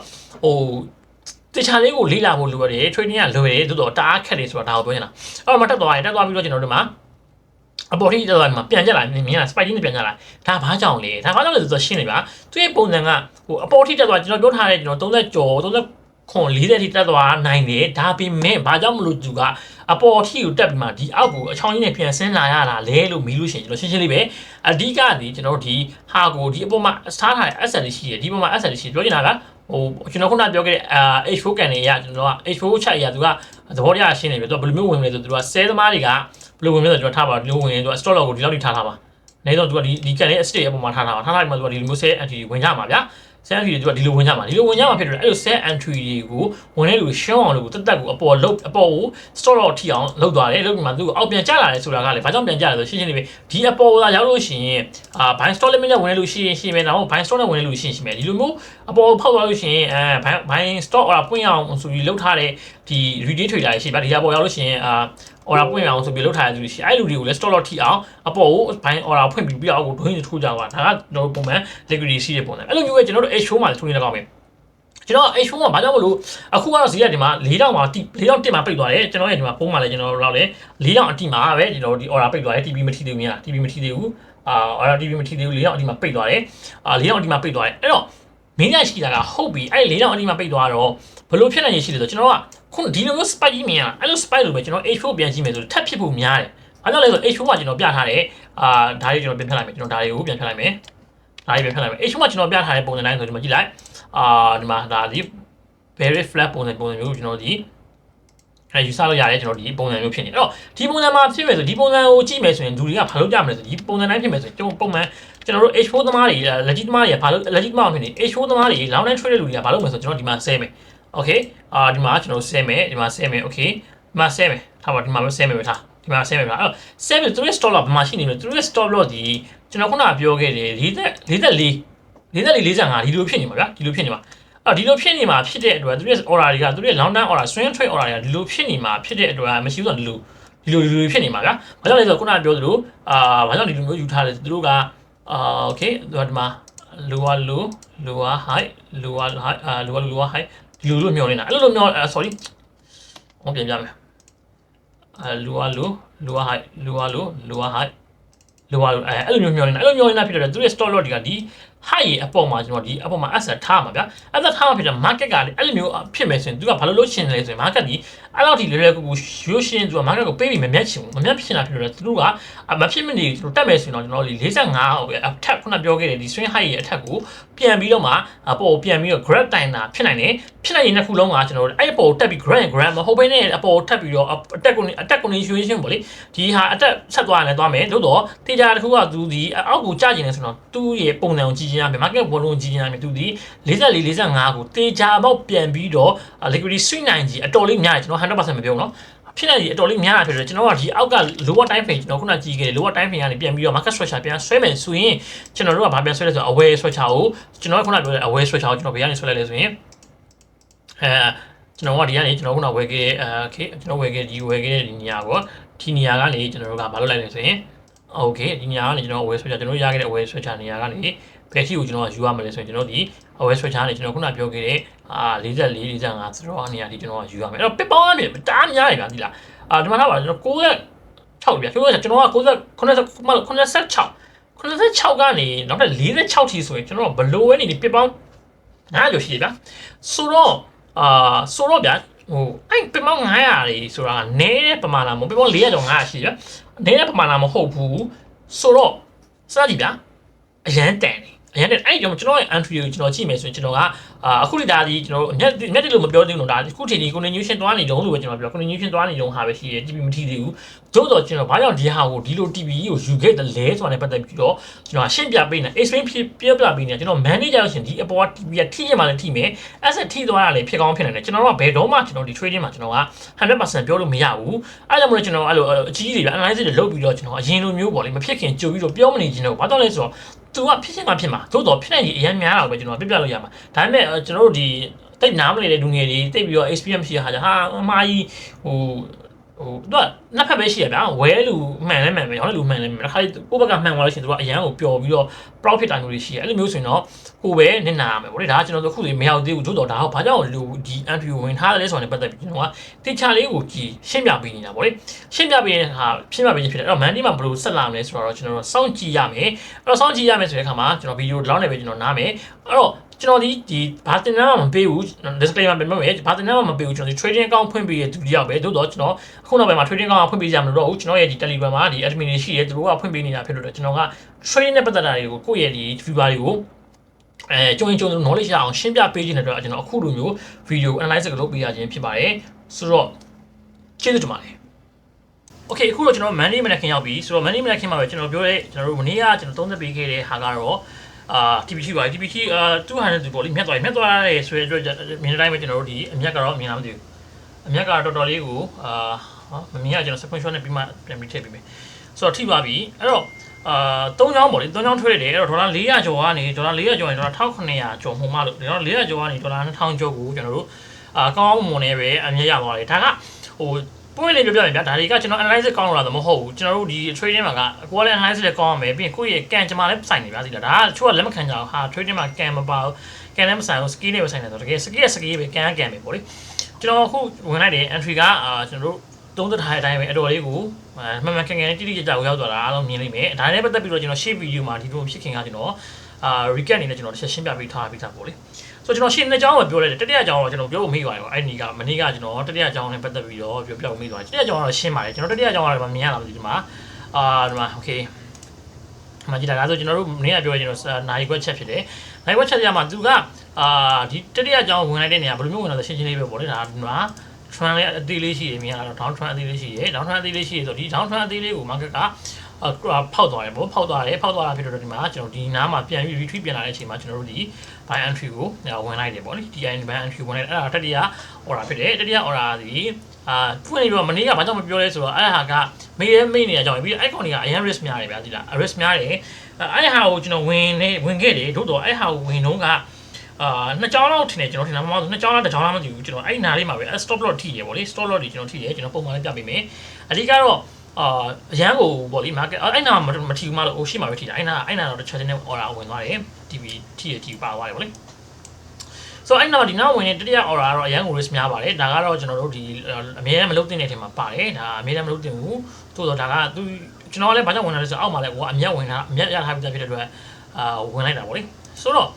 ့တခြားလေးကိုလေ့လာဖို့လိုရတယ် trading ကလွယ်တယ်သို့တော့တအားခက်တယ်ဆိုတာဒါကိုပြောနေတာအဲ့တော့မတက်သွားပြီးတော့ကျွန်တော်တို့မှာအပေါ်ထိတက်သွားမှာပြန်ကြလာမြင်လား spike နဲ့ပြန်ကြလာဒါဘာကြောင့်လဲဆိုတော့ရှင်းနေပါသူရဲ့ပုံစံကဟိုအပေါ်ထိတက်သွားကျွန်တော်ပြောထားတဲ့ကျွန်တော်30ကျော် ခွန်40ထိတက်သွားနိုင်တယ်ဒါပေမဲ့ဘာကြောင့်မလို့သူကအပေါ်ထိကိုတက်ပြီးမှဒီအောက်ကိုအချောင်းကြီးနဲ့ပြန်ဆင်းလာရတာလဲလို့မီးလို့ရှိရင်ကျွန်တော်ရှင်းရှင်းလေးပဲအဓိကဒီကျွန်တော်ဒီဟာကိုဒီအပေါ်မှာစားထားတဲ့ asset တွေရှိတယ်ဒီပေါ်မှာ asset တွေရှိပြောချင်တာကဟိုကျွန်တော်ခုနပြောခဲ့တဲ့H4 ကန်တွေရကျွန်တော်က H4 ချက်ရသူကသဘောတရားရှင်းနေပြီသူကဘယ်လိုမျိုးဝင်လဲဆိုသူကဆဲသမားတွေကဘယ်လိုဝင်လဲဆိုကျွန်တော်ထားပါဒီလိုဝင်ရင်သူက stock loss ကိုဒီလောက်ထိထားပါနေတော့သူကဒီကန်ရဲ့ state အပေါ်မှာထားပြီးမှသူကဒီလိုမျိုး sell entry ဝင်ကြမှာဗျာset entry တွေကဒီလိုဝင်ကြမှာဒီလိုဝင်ကြမှာဖြစ်တယ်အဲ့လို set entry တွေကိုဝင်တဲ့လူရှင်းအောင်လို့တက်တက်ကိုအပေါ်ကို store တော့ထိအောင်လုပ်သွားတယ်လုပ်ပြီးမှသူ့ကိုအောက်ပြန်ကျလာတယ်ဆိုတာကလေဘာကြောင့်ပြန်ကျလဲဆိုရှင်းရှင်းလေးပဲဒီအပေါ်ကရောက်လို့ရှိရင် buy store limit နဲ့ဝင်လို့ရှိရင်မယ်တော့ buy store နဲ့ဝင်လို့ရှိရင်မယ်ဒီလိုမျိုးအပေါ်ဖောက်သွားလို့ရှိရင်buy store order ပွင့်အောင်ဆိုပြီးလုပ်ထားတဲ့ဒီ retail trader တွေရှိပါဒီအပေါ်ရောက်လို့ရှိရင်order ပွင့်အောင်ဆိုပြီးလုပ်ထားတဲ့လူရှိအဲ့လူတွေကိုလည်း store တော့ထိအောင်အပေါ်ကို buy order ဖွင့်ပြီးအောက်ကိုဒွိင်းထိုးကြပါဒါကကျွန်တော်ပုံမှန် liquidity ရှိတဲ့ပုံစံအဲ့လိုမျိုးပဲကျွန်တော်တို့ H4 မှာထိုးနေတော့မယ်ကျွန်တော် H4 မှာဘာကြောင့်မလို့အခုကတော့ဈေးကဒီမှာ4000မှာ4000တက်မှာပိတ်သွားတယ်ကျွန်တော်ရဲ့ဒီမှာပုံမှန်လည်းကျွန်တော်တို့လည်း4000အတိမှာပဲကျွန်တော်ဒီ order ပိတ်သွားတယ် TP မထိသေးဘူးများ TP မထိသေးဘူးorder TP မထိသေးဘူး4000အတိမှာပိတ်သွားတယ်4000အတိမှာပိတ်သွားတယ်အဲ့တော့မင်းရရှိတာကဟုတ်ပြီအဲ့4000အတိမှာပိတ်သွားတော့ဘယ်လိုဖြစ်နိုင်ရရှိလဲဆိုကျွန်တော်ကခုဒီလိုမျိုး spike ကြီးမြင်ရအဲ့လို spike လို့ပဲကျွန်တော် H4 ပြန်ကြည့်မယ်ဆိုထပ်ဖြစ်ဖို့များတယ်ဘာကြောင့်လဲဆို H4 မှာကျွန်တော်ပြထားတယ်ဒါတွေကျွန်တော်ပြန်ဖျက်လိုက်မယ်ကျွန်တော်ဒါတွေကိုပြန်ဖျက်လိုက်မယ်ဒါတွေပြန်ဖျက်လိုက်မယ် H4 မှာကျွန်တော်ပြထားတဲ့ပုံစံတိုင်းဆိုဒီမှာကြည့်လိုက်ဒီမှာဒါဒီ very flat ပုံစံမျိုးကျွန်တော်ဒီယူဆလို့ရတယ်ကျွန်တော်ဒီပုံစံမျိုးဖြစ်နေအဲ့တော့ဒီပုံစံမှာဖြစ်မယ်ဆိုဒီပုံစံကိုကြည့်မယ်ဆိုရင်လူတွေကဘာလို့ကြမလဲဆိုဒီပုံစံတိုင်းဖြစ်မယ်ဆိုကျွန်တော်ပုံမှန်ကျွန်တော်တို့ H4 သမားတွေ legit သမားတွေကဘာလို့ legit သမားဖြစ်နေ H4 သမားတွေ long term trade တဲ့လူတွေကဘာလို့မလဲဆိုကျွန်တော်ဒီမှာဆဲမယ် okay ဒီမှာကျွန်တော်ဆဲမယ်ဒီမှာဆဲမယ် okay ဒီမှာဆဲမယ်ထားပါဒီမှာပဲဆဲမယ်ပဲထားဒီမှာဆဲမယ်ဗျအဲ့တော့ဆဲမယ်သူတို့ stop loss ဘာမှရှိနေလို့သူတို့ stop loss ဒီကျွန်တော်ခုနကပြောခဲ့တယ်44 45ဒီလိုဖြစ်နေမှာဗျာဒီလိုဖြစ်နေမှာဒီလိုဖြစ်နေမှာဖြစ်တဲ့အတွက်သူတို့ order တွေကသူတို့ long term order swing trade order တွေကဒီလိုဖြစ်နေမှာဖြစ်တဲ့အတွက်မရှိဘူးဆိုတော့ဒီလိုဖြစ်နေမှာဗျာဘာကြောင့်လဲဆိုတော့ခုနကပြောသလိုဘာကြောင့်ဒီလိုမျိုးယူထားလဲသူတို့ကokay ဒီမှာ lower high lower high ဒီလိုမျောနေတာအဲ့လိုမျော sorry ဟောပြန်ပြမယ်lower high lower high အဲ့လိုမျိုးမျောနေတာဖြစ်တော့သူရဲ့ stop loss တွေကဒီ high ရဲ့အပေါ်မှာကျွန်တော်ဒီအပေါ်မှာ asset ထားမှာဗျာ asset ထားမှာဖြစ်တဲ့ market ကလည်းအဲ့လိုမျိုးဖြစ်မယ်ဆိုရင်သူကဘာလို့လုပ်ချင်လဲဆိုရင် market ဒီအဲ့လောက်ထိလွယ်လွယ်ကူကူရိုးရှင်းသူက market ကိုပေးပြီးမမြတ်ချင်ဘူးမမြတ်ဖြစ်နေတာဖြစ်တော့သူတို့ကမဖြစ်မနေသူတို့တက်မယ်ဆိုရင်တော့ကျွန်တော်ဒီ45အထက်ခုနပြောခဲ့တဲ့ဒီ swing high ရဲ့အထက်ကိုပြန်ပြီးတော့မှအပေါ်ကိုပြန်ပြီးတော့ grab တိုင်တာဖြစ်နိုင်တယ်ဖြစ်နိုင်ရင်တစ်ခုလုံးကကျွန်တော်အဲ့အပေါ်ကိုတက်ပြီး grab မဟုတ်ဘဲနဲ့အပေါ်ကိုတက်ပြီးတော့ attack continuation ပေါ့လေဒီဟာ attack ဆက်သွားရင်လည်းသွားမယ်သို့တော့တေချာတစ်ခုကသူဒီအောက်ကိုကျကျင်နေဆိုတော့သူ့ရဲ့ပုံစံကိုကြည့်ချင်ရမယ် market ဘလုံးကြည့်ချင်ရမယ်သူဒီ44 45ကိုတေချာပေါက်ပြန်ပြီးတော့ liquidity swing နိုင်ကြီးအတော်လေးများတယ်ကျွန်တော် 100% မပြောဘူးเนาะဖြစ်နေကြီးအတော်လေးများတာဖြစ်တယ်ကျွန်တော်ကဒီအောက်က lower time frame ကျွန်တော်ခုနကြည့်ခဲ့တယ် lower time frame ကနေပြန်ပြီးတော့ market structure ပြန်ဆွဲမယ်ဆိုရင်ကျွန်တော်တို့ကဘာပြန်ဆွဲလဲဆိုတော့ aware structure ကိုကျွန်တော်ခုနပြောတဲ့ aware structure ကိုကျွန်တော်ဘယ်ကနေဆွဲလိုက်လဲဆိုရင်ကျွန်တော်ကဒီကနေကျွန်တော်ခုနဝယ်ခဲ့okay ကျွန်တော်ဝယ်ခဲ့ဒီနေရာပေါ့ဒီနေရာကနေကျွန်တော်တို့ကဘာလုပ်လိုက်လဲဆိုရင် okay ဒီနေရာကနေကျွန်တော် aware structure ကျွန်တော်ရခဲ့တဲ့ aware structure နေရာကနေဘယ်ထိကိုကျွန်တော်ကယူရမလဲဆိုရင်ကျွန်တော်ဒီ aware structure ကနေကျွန်တော်ခုနပြောခဲ့တဲ့44 45ဆိုတော့အနေအထားဒီကျွန်တော်ကယူရမယ်အဲ့တော့ပစ်ပေါင်းရမယ်တအားများတယ်ဗျာဒီလားဒီမှာထားပါကျွန်တော်96ဗျာကျွန်တော်က96ကနေနောက်ထပ်46ထိဆိုရင်ကျွန်တော်ဘလိုဝဲနေဒီပစ်ပေါင်း900ကျော်ရှိတယ်ဗျာဆိုတော့ဗျာဟိုအဲ့ပမောင်း900တွေဆိုတာကနည်းတဲ့ပမာဏမဟုတ်ပမောင်း400ကျော်900ရှိတယ်နည်းတဲ့ပမာဏမဟုတ်ဘူးဆိုတော့စကြည့်ဗျာအရန်တန်တယ်အရင်အဲ့ကျွန်တော်ရဲ့ entry ကိုကျွန်တော်ကြည့်မယ်ဆိုရင်ကျွန်တော်ကအခုဒီဒါဒီကျွန်တော်ညက်တယ်လို့မပြောသေးဘူးတော့ဒါအခုချိန်ဒီ continuation သွားနေတုံးလို့ပဲကျွန်တော်ပြော continuation သွားနေတုံးဟာပဲရှိတယ် TP မထိသေးဘူးသို့တော့ကျွန်တော်ဘာကြောင့်ဒီဟာကိုဒီလို TP ကိုယူခဲ့တယ်လဲဆိုတာနဲ့ပတ်သက်ပြီးတော့ကျွန်တော်ရှင်းပြပေးနေ explain ပြပေးနေကျွန်တော် manager လို့ရှင်ဒီအပေါ်က TP ကထိရမှလည်းထိမယ် asset ထိသွားတာလည်းဖြစ်ကောင်းဖြစ်နေတယ်ကျွန်တော်ကဘယ်တော့မှကျွန်တော်ဒီ trading မှာကျွန်တော်က 100% ပြောလို့မရဘူးအဲ့ကြောင့်မလို့ကျွန်တော်အဲ့လိုအကြီးကြီးတွေ analysis တွေလုပ်ပြီးတော့ကျွန်တော်အရင်လိုမျိုးပေါ့လေမဖြစ်ခင်ကြိုပြီးတော့ပြောမနေချင်တော့ဘာကြောင့်လဲဆိုတော့သူကဖြစ်မှာဖြစ်မှာသို့တော့ဖြစ်နိုင်ကြီးအရင်များတော့ပဲကျွန်တော်ပြပြလို့ရမှာဒါပေမဲ့ကျွန်တော်တို့ဒီတိတ်နားမနေတဲ့လူငယ်တွေတိတ်ပြီးတော့ experience ရှိရဟာဟာအမကြီးဟိုသူကနှစ်ဖက်ပဲရှိရဗျာဝဲလူမှန်လဲမှန်ပဲရောင်းလူမှန်လဲမှန်တစ်ခါကိုယ့်ဘက်ကမှန်သွားလို့ရှိရင်သူကအရန်ကိုပျော်ပြီးတော့ profit တိုင်းမျိုးတွေရှိရအဲ့လိုမျိုးဆိုရင်တော့ကိုပဲနစ်နာရမယ်ဗောလေဒါကကျွန်တော်တို့ခုလေးမရောက်သေးဘူးသို့တော့ဒါကဘာကြောင့်လူဒီ entry ဝင်ထားတယ်လဲဆိုတာနဲ့ပတ်သက်ပြီးကျွန်တော်ကတေချာလေးကိုကြည့်ရှင်းပြပေးနေတာဗောလေရှင်းပြပေးတဲ့ဟာရှင်းပြပေးခြင်းဖြစ်တယ်အဲ့တော့ Monday မှာဘယ်လိုဆက်လာမလဲဆိုတော့ကျွန်တော်တို့စောင့်ကြည့်ရမယ်အဲ့တော့စောင့်ကြည့်ရမယ်ဆိုတဲ့အခါမှာကျွန်တော်ဗီဒီယိုဒီလောက်နဲ့ပဲကျွန်တော်နားမယ်အဲ့တော့ ကျွန်တော်ဒီဘာတင်နာမပေးဘူး disclaimer ပြန်ပြောမယ်ဘာတင်နာမပေးဘူးကျွန်တော်ဒီ trading account ဖွင့်ပေးရသူတယောက်ပဲသို့တော့ကျွန်တော်အခုနောက်ပိုင်းမှာ trading account ဖွင့်ပေးကြမလို့တော့ဘူးကျွန်တော်ရဲ့ဒီ Telegram မှာဒီ admin တွေရှိတယ်သူတို့ကဖွင့်ပေးနေတာဖြစ်လို့ကျွန်တော်က trading နဲ့ပတ်သက်တာတွေကိုကိုယ့်ရဲ့ဒီ viewer တွေကိုကျုံကျုံ knowledge ရအောင်ရှင်းပြပေးခြင်းတဲ့အတွက်ကျွန်တော်အခုလိုမျိုး video analysis လုပ်ပေးရခြင်းဖြစ်ပါတယ်ဆိုတော့ကျေးဇူးတင်ပါတယ် Okay အခုတော့ကျွန်တော် Monday မနက်ခင်းရောက်ပြီဆိုတော့ Monday မနက်ခင်းမှာပဲကျွန်တော်ပြောတဲ့ကျွန်တော်တို့မနေ့ကကျွန်တော်30ပေးခဲ့တဲ့ဟာကတော့TPT ပါ TPT 200တူပေါ့လေမြတ်သွားတယ်ဆိုတဲ့အတွက်မြင်တဲ့အတိုင်းပဲကျွန်တော်တို့ဒီအမြတ်ကတော့မြင်လားမသိဘူးအမြတ်ကတော့တော်တော်လေးကိုမမြင်ရကျွန်တော် sequential နဲ့ပြီးမှပြန်ပြီးထည့်ပေးမယ်ဆိုတော့ထိပါပြီအဲ့တော့3ချောင်းပေါ့လေ3ချောင်းထွေးတယ်အဲ့တော့ဒေါ်လာ400ကျော်ကနေဒေါ်လာ400ကျော်ရင်ဒေါ်လာ1900ကျော်မှုမှလို့ဒေါ်လာ400ကျော်ကနေဒေါ်လာ2000ကျော်ကိုကျွန်တော်တို့ကောင်းမွန်နေပဲအမြတ်ရသွားတယ်ဒါကဟိုပွင့်လေးပြောပြရင်ဗျာဒါတွေကကျွန်တော် analysis ကောင်းလို့လားမဟုတ်ဘူးကျွန်တော်တို့ဒီ trading မှာကကိုယ်လည်း analysis လည်းကောင်းရမယ်ပြီးရင်ကိုယ့်ရဲ့ကံကြမ္မာလည်းဆိုင်နေပါစီလားဒါကတချို့ကလက်မခံကြအောင်ဟာ trading မှာကံမပါဘူးကံလည်းမဆိုင်ဘူး skill နဲ့ပဲဆိုင်နေတော့တကယ် skill ပဲကံပဲပေါ့လေကျွန်တော်အခုဝင်လိုက်တဲ့ entry ကကျွန်တော်တို့သုံးသက်ထားတဲ့အတိုင်းပဲအတော်လေးကိုမှန်မှန်ကန်ကန်တိတိကျကျကိုရောက်သွားတာအားလုံးမြင်လိမ့်မယ်ဒါနဲ့ပတ်သက်ပြီးတော့ကျွန်တော်ရှေ့ video မှာဒီလိုဖြစ်ခင်ကကျွန်တော်recap အနေနဲ့ကျွန်တော်တစ်ချက်ရှင်းပြပေးထားပေါ့လေဆိုတော့ကျွန်တော်ရှင်းနှစ်ကြောင်းပဲပြောလိုက်တယ်တတိယကြောင်းတော့ကျွန်တော်ပြောဖို့မေ့ပါတယ်ပေါ့အဲ့ဒီကမနေ့ကကျွန်တော်တတိယကြောင်းနဲ့ပတ်သက်ပြီးတော့ပြောမေ့သွားတယ်တတိယကြောင်းကတော့ရှင်းပါတယ်ကျွန်တော်တတိယကြောင်းကတော့မြင်ရလားမသိဘူးဒီမှာဒီမှာ okay ဒီမှာကြည့်တာကဆိုကျွန်တော်တို့မနေ့ကပြောရကျွန်တော်နိုင်ခွက်ချက်ဖြစ်တယ်နိုင်ခွက်ချက်ရမှာသူကဒီတတိယကြောင်းဝင်လိုက်တဲ့နေရာဘယ်လိုမျိုးဝင်လာလဲရှင်းရှင်းလေးပဲပေါ့လေဒါဒီမှာ trend လေးအသေးလေးရှိတယ်မြင်ရတာ down trend အသေးလေးရှိတယ် down trend အသေးလေးရှိတယ်ဆိုတော့ဒီ down trend အသေးလေးကို market ကဖောက်သွားတယ်ပေါ့ဖောက်သွားတာဖြစ်တော့ဒီမှာကျွန်တော်ဒီနားမှာပြန်ပြီး retreat ပြန်လာတဲ့အချိန်မှာကျွန်တော်တို့ဒီ buy entry ကိုဝင်လိုက်တယ်ပေါ့လေဒီ buy entry ဝင်လိုက်အဲ့ဒါတတိယ order ဖြစ်တယ်တတိယ order ဒီဖွင့်နေပြီးတော့မနေ့ကဘာကြောင့်မပြောလဲဆိုတော့အဲ့ဟာကမေးနေရကြောင်းပြီးအဲ့ကောင်တွေကအရန် risk များတယ်ဗျာဒီလား risk များတယ်အဲ့ဟာကိုကျွန်တော်ဝင်ခဲ့တယ်တို့တော့အဲ့ဟာကိုဝင်တော့ကနှစ်ကြောင်းလောက်ထင်တယ်ကျွန်တော်ထင်တာမဟုတ်ဘူးနှစ်ကြောင်းလောက်တစ်ကြောင်းလောက်မသိဘူးကျွန်တော်အဲ့နားလေးမှာပဲ stop loss ထိရပေါ့လေ stop loss တွေကျွန်တော်ထိရကျွန်တော်ပုံမှန်လေးပြပေးမယ်အဓိကတော့အရန်ကိုပေါ့လေ market အဲ့နာမထီဘူးမလို့ဟိုရှိမှာပဲထိတာအဲ့နာတော့တစ်ချက်ချင်းနဲ့ order ဝင်သွားတယ် TV ထိပါသွားတယ်ပေါ့လေဆိုအဲ့နာဒီနောက်ဝင်တဲ့တတိယ order ကတော့အရန်ကို risk များပါတယ်ဒါကတော့ကျွန်တော်တို့ဒီအများနဲ့မလုပ်တင်တဲ့အချိန်မှာပါတယ်ဒါအများနဲ့မလုပ်တင်ဘူးသို့တော့ဒါကသူကျွန်တော်လည်းဘာကြောင့်ဝင်လာလဲဆိုတော့အောက်မှာလည်းဟိုကအမြတ်ဝင်တာအမြတ်ရထားပြီးသားဖြစ်တဲ့အတွက်ဝင်လိုက်တာပေါ့လေဆိုတော့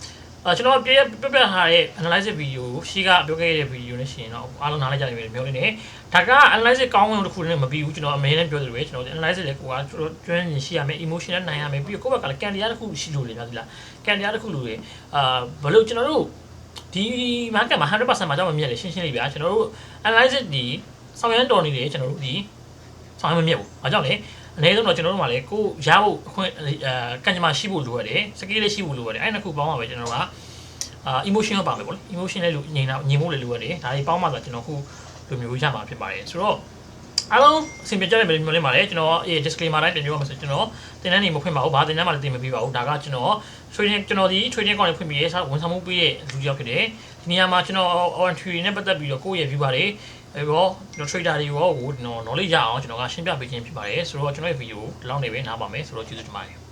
ကျွန်တော်ပြထားတဲ့ analysis video ရှေ့ကပြောခဲ့တဲ့ video နဲ့ရှင်တော့အားလုံးနားလိုက်ကြတယ်ပြောနေတယ်ဒါက analysis ကောင်းဝင်တစ်ခုနဲ့မပြီးဘူးကျွန်တော်အမေနဲ့ပြောသလိုပဲကျွန်တော် analysis လည်းကိုကကျွမ်းကျင်ရှိရမယ် emotion နဲ့နိုင်ရမယ်ပြီးတော့ကိုယ့်ဘက်ကလည်းကန်တရားတစ်ခုရှိလို့လေဗျာဒီလားကန်တရားတစ်ခုလို့လေဘလို့ကျွန်တော်တို့ဒီ market မှာ 100% မှာကြောက်မမြက်လေရှင်းလေးဗျာကျွန်တော်တို့ analysis ဒီဆောင်ရမ်းတော်နေတယ်ကျွန်တော်တို့ဒီဆောင်ရမ်းမမြက်ဘူးဘာကြောင့်လဲအနည်းဆုံးတော့ကျွန်တော်တို့မှာလည်းကိုရဖို့အခွင့်ကန်ကြမှာရှိဖို့လိုရတယ်စကေးလေးရှိဖို့လိုရတယ်အဲ့နှစ်ခုပေါင်းမှာပဲကျွန်တော်ကemotion ပါမယ်ပေါ့လေ emotion လေးလို့ညီဖို့လည်းလိုရတယ်ဒါတွေပေါင်းမှဆိုကျွန်တော်ခုလိုမျိုးရမှာဖြစ်ပါတယ်ဆိုတော့အားလုံးအဆင်ပြေကြတယ်မျိုးလေးမှာလည်းကျွန်တော်disclaimer တိုင်းတင်ပြောမှာဆိုကျွန်တော်တင်တန်းနေမဖွင့်ပါဘူးဘာတင်တန်းမှလည်းတင်မပေးပါဘူးဒါကကျွန်တော် trading ကျွန်တော်ဒီ trading account တွေဖွင့်ပြီးဝန်ဆောင်မှုပေးတဲ့လူကြောက်ဖြစ်တယ်ဒီနေရာမှာကျွန်တော် entry နဲ့ပတ်သက်ပြီးတော့ကိုယ့်ရဲ့ view ပါတယ်အဲ့တော့ကျွန်တော် trader တွေရောဟို knowledge ရအောင်ကျွန်တော်ကရှင်းပြပေးခြင်းဖြစ်ပါတယ်ဆိုတော့ကျွန်တော်ရဲ့ video ဒီလောက်နေပဲနားပါမယ်ဆိုတော့ကျေးဇူးတင်ပါတယ်